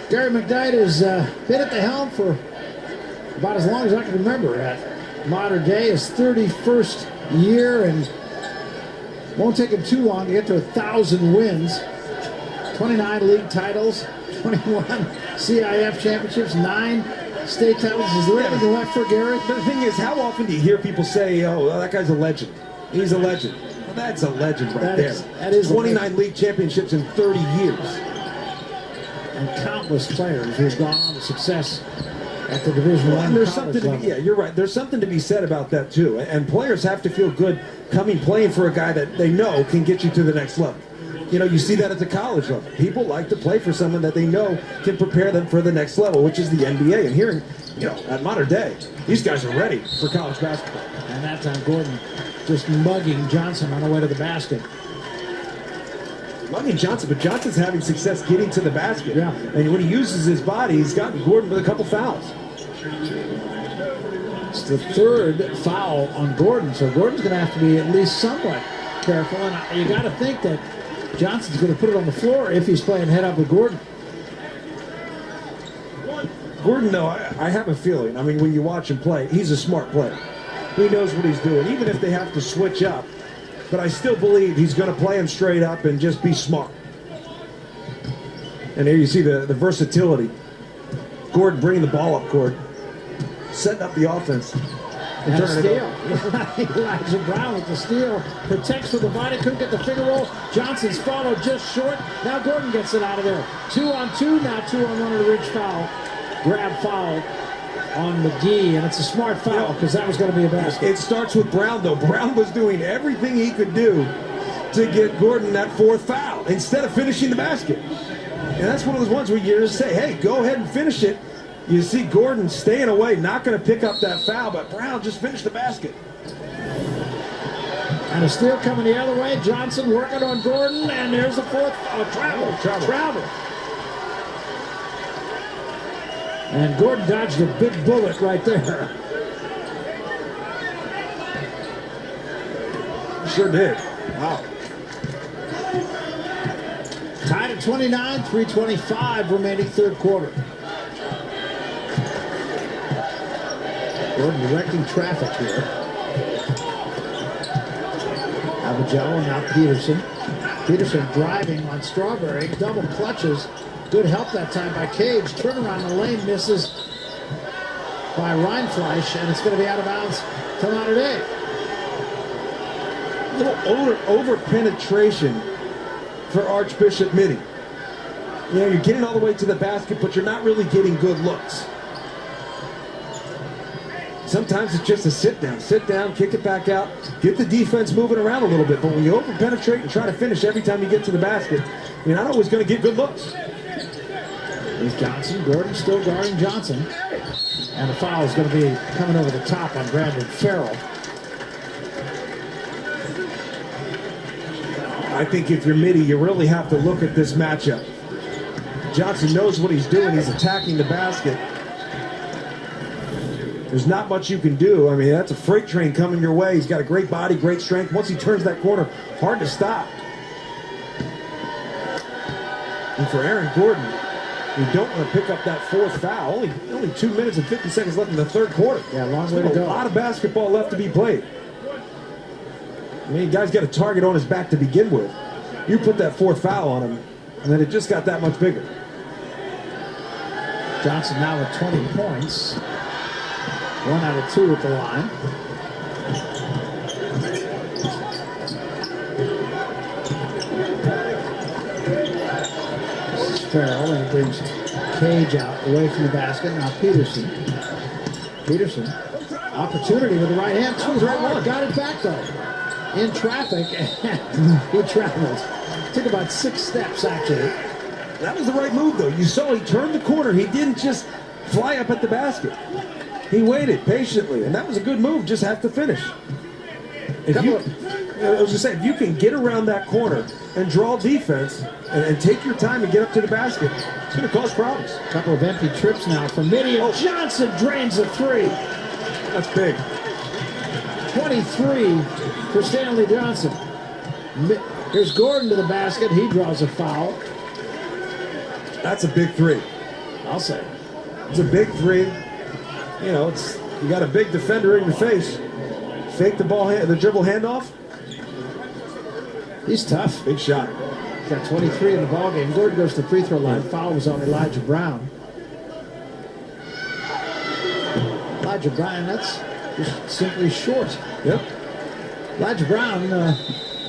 Gary McKnight has been at the helm for about as long as I can remember at Modern Day. His 31st year, and won't take him too long to get to 1,000 wins. 29 league titles, 21 CIF championships, 9 state titles. Is there anything left for Gary? But the thing is, how often do you hear people say, oh, well, that guy's a legend? He's a legend. Well, that's a legend right there. That is 29 league championships in 30 years. And countless players who have gone on to success at the Division I there's college something level. yeah, you're right. There's something to be said about that, too. And players have to feel good playing for a guy that they know can get you to the next level. You know, you see that at the college level. People like to play for someone that they know can prepare them for the next level, which is the NBA. And hearing, you know, at Modern Day, these guys are ready for college basketball. And that time, Gordon just mugging Johnson on the way to the basket. Mugging Johnson, but Johnson's having success getting to the basket. Yeah. And when he uses his body, he's gotten Gordon with a couple fouls. It's the third foul on Gordon, so Gordon's going to have to be at least somewhat careful. And you got to think that Johnson's going to put it on the floor if he's playing head up with Gordon. Gordon, though, I have a feeling, I mean, when you watch him play, he's a smart player. He knows what he's doing, even if they have to switch up. But I still believe he's going to play him straight up and just be smart. And here you see the versatility. Gordon bringing the ball up court, setting up the offense. And a steal. Elijah Brown with the steal. Protects with the body. Couldn't get the finger roll. Johnson's followed just short. Now Gordon gets it out of there. 2-on-2. Now 2-on-1 on the Ridge foul. Grab foul on McGee. And it's a smart foul because that was going to be a basket. It starts with Brown, though. Brown was doing everything he could do to get Gordon that fourth foul instead of finishing the basket. And that's one of those ones where you just say, hey, go ahead and finish it. You see Gordon staying away, not going to pick up that foul, but Brown just finished the basket. And a steal coming the other way. Johnson working on Gordon, and there's the fourth. Travel. And Gordon dodged a big bullet right there. Sure did. Wow. Tied at 29, 3:25 remaining third quarter. Gordon directing traffic here. Abagello and now Peterson. Peterson driving on Strawberry. Double clutches. Good help that time by Cage. Turnaround in the lane misses by Reinfleisch, and it's going to be out of bounds to Modern Day. A little over penetration for Archbishop Mitty. You know, you're getting all the way to the basket, but you're not really getting good looks. Sometimes it's just a sit down, kick it back out, get the defense moving around a little bit. But when you over penetrate and try to finish every time you get to the basket, you're not always going to get good looks. Here's Johnson. Gordon still guarding Johnson. And the foul is going to be coming over the top on Brandon Farrell. I think if you're Mitty, you really have to look at this matchup. Johnson knows what he's doing. He's attacking the basket. There's not much you can do. I mean, that's a freight train coming your way. He's got a great body, great strength. Once he turns that corner, hard to stop. And for Aaron Gordon, we don't want to pick up that fourth foul. Only 2 minutes and 50 seconds left in the third quarter. Yeah, long way to go. A lot of basketball left to be played. I mean, guy's got a target on his back to begin with. You put that fourth foul on him, and then it just got that much bigger. Johnson now with 20 points. 1 out of 2 at the line. This is Farrell, and he brings Cage out away from the basket. Now Peterson. Peterson, opportunity with the right hand. Got it back though. In traffic, and he traveled. Took about 6 steps actually. That was the right move though. You saw he turned the corner. He didn't just fly up at the basket. He waited patiently, and that was a good move. Just have to finish. I was going to say, if you can get around that corner and draw defense and take your time and get up to the basket, it's going to cause problems. A couple of empty trips now from Mitty. Johnson drains a 3. That's big. 23 for Stanley Johnson. Here's Gordon to the basket. He draws a foul. That's a big 3. I'll say. It's a big three. You know, you got a big defender in your face. Fake the the dribble handoff. He's tough. Big shot. He's got 23 in the ballgame. Gordon goes to the free throw line. Foul was on Elijah Brown. Elijah Brown, that's just simply short. Yep. Elijah Brown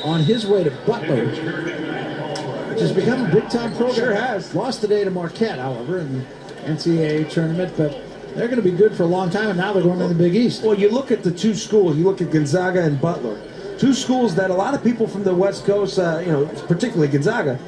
on his way to Butler, which has become a big-time program. Sure has. Lost today to Marquette, however, in the NCAA tournament, but they're going to be good for a long time, and now they're going to the Big East. Well, you look at the two schools. You look at Gonzaga and Butler. Two schools that a lot of people from the West Coast, particularly Gonzaga,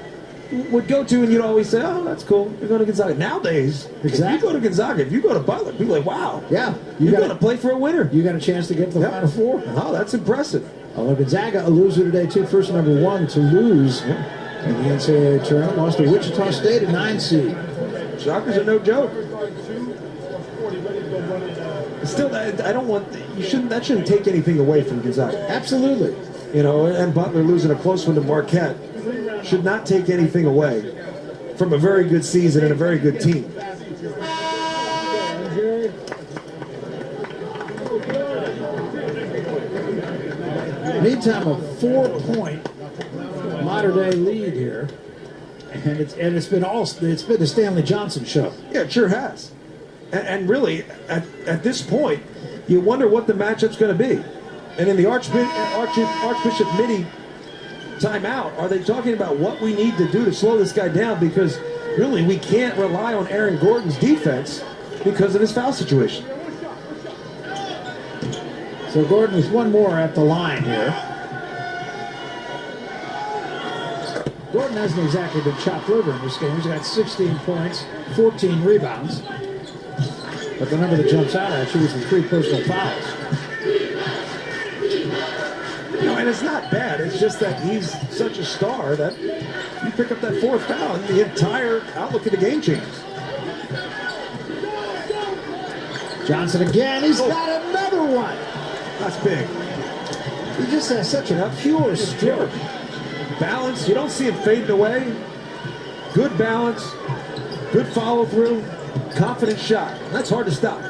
would go to, and you'd always say, "Oh, that's cool. You're going to Gonzaga." Nowadays, if you go to Gonzaga, if you go to Butler, people are like, "Wow, yeah, you're going to play for a winner. You got a chance to get to the Final Four." Oh, that's impressive. Although Gonzaga, a loser today too, first number one to lose in the NCAA tournament, lost to Wichita State, a 9 seed. Shockers are no joke. Still, I don't want that shouldn't take anything away from Gonzaga. Absolutely. You know, and Butler losing a close one to Marquette should not take anything away from a very good season and a very good team. Meantime, a 4-point modern-day lead here, and it's been the Stanley Johnson show. Yeah, it sure has. And really, at this point, you wonder what the matchup's going to be. And in the Archbishop Mitty timeout, are they talking about what we need to do to slow this guy down? Because really, we can't rely on Aaron Gordon's defense because of his foul situation. So Gordon with one more at the line here. Gordon hasn't exactly been chopped liver in this game. He's got 16 points, 14 rebounds. But the number that jumps out at you is the 3 personal fouls. You know, and it's not bad. It's just that he's such a star that you pick up that 4th foul and the entire outlook of the game changes. Johnson again. He's got another one. That's big. He just has such a pure stroke. Balance. You don't see him fading away. Good balance. Good follow through. Confident shot. That's hard to stop.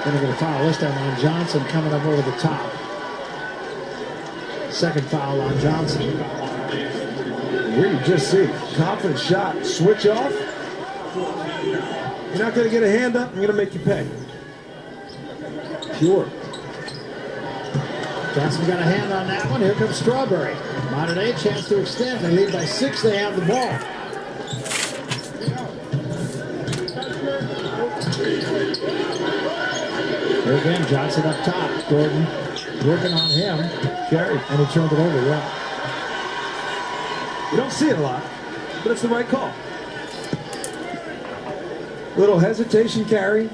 Going to get a foul this time on Johnson coming up over the top. Second foul on Johnson. Here you just see confident shot. Switch off. You're not going to get a hand up. I'm going to make you pay. Pure. Johnson got a hand on that one. Here comes Strawberry. Modern Day chance to extend. They lead by 6. They have the ball. Here again, Johnson up top. Gordon working on him. Carry. And he turned it over, yeah. You don't see it a lot, but it's the right call. Little hesitation carry.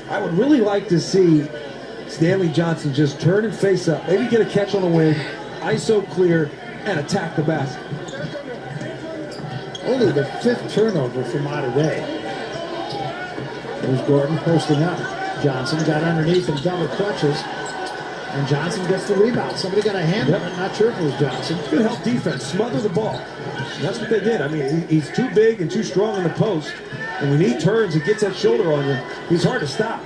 I would really like to see Stanley Johnson just turn and face up. Maybe get a catch on the wing, ISO clear, and attack the basket. Only the 5th turnover for Modern Day. There's Gordon posting up. Johnson got underneath and double clutches. And Johnson gets the rebound. Somebody got a hand on it. Not sure if it was Johnson. Good help defense. Smother the ball. And that's what they did. I mean, he's too big and too strong in the post. And when he turns and gets that shoulder on you, he's hard to stop.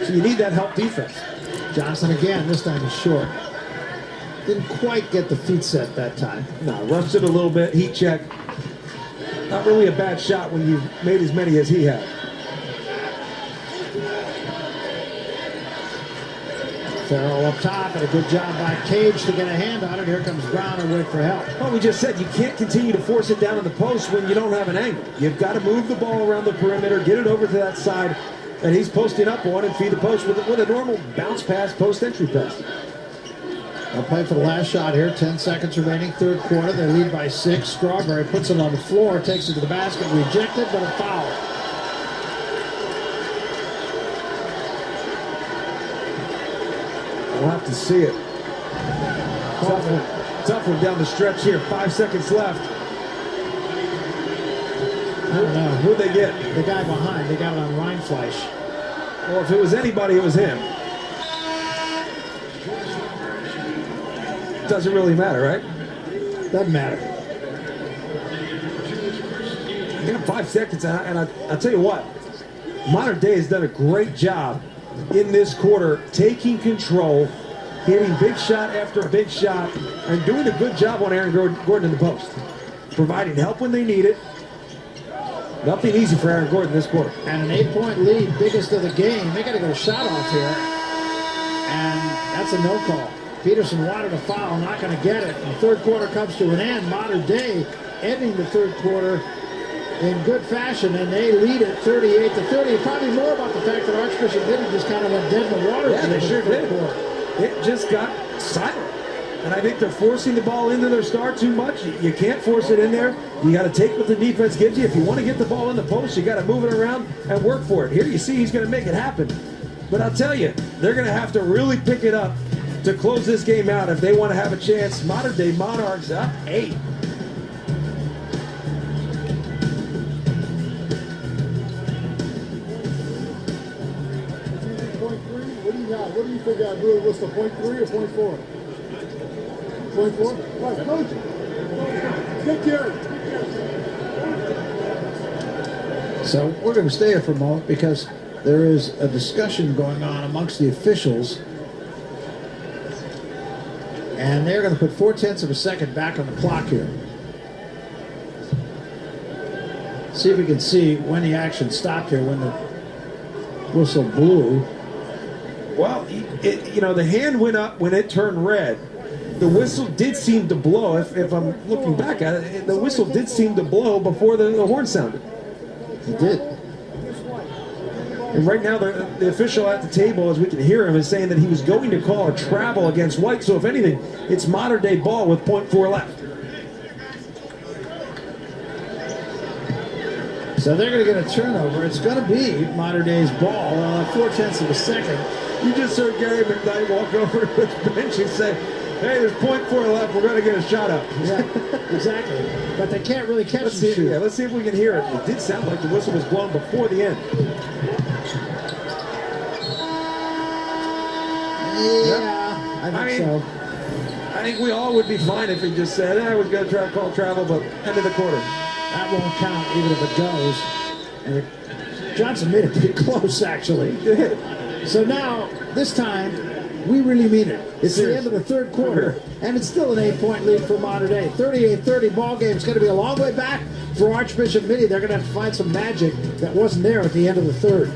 So you need that help defense. Johnson again. This time he's short. Didn't quite get the feet set that time. No, rushed it a little bit. Heat check. Not really a bad shot when you've made as many as he had. Farrell up top, and a good job by Cage to get a hand on it. Here comes Brown and wait for help. Well, we just said you can't continue to force it down in the post when you don't have an angle. You've got to move the ball around the perimeter, get it over to that side, and he's posting up on and feed the post with a normal bounce pass, post entry pass. They'll play for the last shot here. 10 seconds remaining, 3rd quarter. They lead by 6. Strawberry puts it on the floor, takes it to the basket, rejected, but a foul. We'll have to see it. Tough one down the stretch here. 5 seconds left. I don't know. Who'd they get? The guy behind. They got it on Reinfleisch. Well, if it was anybody, it was him. Doesn't really matter, right? Doesn't matter. him 5 seconds, and I'll tell you what, Modern Day has done a great job in this quarter, taking control, hitting big shot after big shot, and doing a good job on Aaron Gordon in the post, providing help when they need it. Nothing easy for Aaron Gordon this quarter. And an 8-point lead, biggest of the game. They got to get a shot off here. And that's a no call. Peterson wanted a foul, not going to get it. And the third quarter comes to an end. Modern Day ending the third quarter in good fashion, and they lead it 38-30. Probably more about the fact that Archbishop Hitty just kind of went dead in the water. Yeah, they sure did. Quarter. It just got silent. And I think they're forcing the ball into their star too much. You can't force it in there. You got to take what the defense gives you. If you want to get the ball in the post, you got to move it around and work for it. Here you see he's going to make it happen. But I'll tell you, they're going to have to really pick it up to close this game out if they want to have a chance. Modern Day Monarchs up 8. What do you think I do? What's the point 3 or point 4? Point 4? Right, coach. Take care. So we're going to stay here for a moment because there is a discussion going on amongst the officials. And they're going to put 0.4 of a second back on the clock here. See if we can see when the action stopped here, when the whistle blew. Well, the hand went up when it turned red. The whistle did seem to blow. If I'm looking back at it, the whistle did seem to blow before the horn sounded. It did. And right now, the official at the table, as we can hear him, is saying that he was going to call a travel against White. So if anything, it's Modern Day ball with 0.4 left. So they're going to get a turnover. It's going to be Modern Day's ball, 0.4 of a second. You just heard Gary McKnight walk over to his bench and say, hey, there's 0.4 left. We're going to get a shot up. Yeah, exactly. But they can't really catch Let's the see, shoot. yeah, let's see if we can hear it. It did sound like the whistle was blown before the end. Yeah, I think so. I think we all would be fine if he just said, we're going to try to call travel, but end of the quarter. That won't count even if it goes. And Johnson made it pretty close, actually. So now, this time, we really mean it. It's the end of the third quarter, and it's still an 8-point lead for Modern Day. 38-30 ball game. It's going to be a long way back for Archbishop Mitty. They're going to have to find some magic that wasn't there at the end of the third.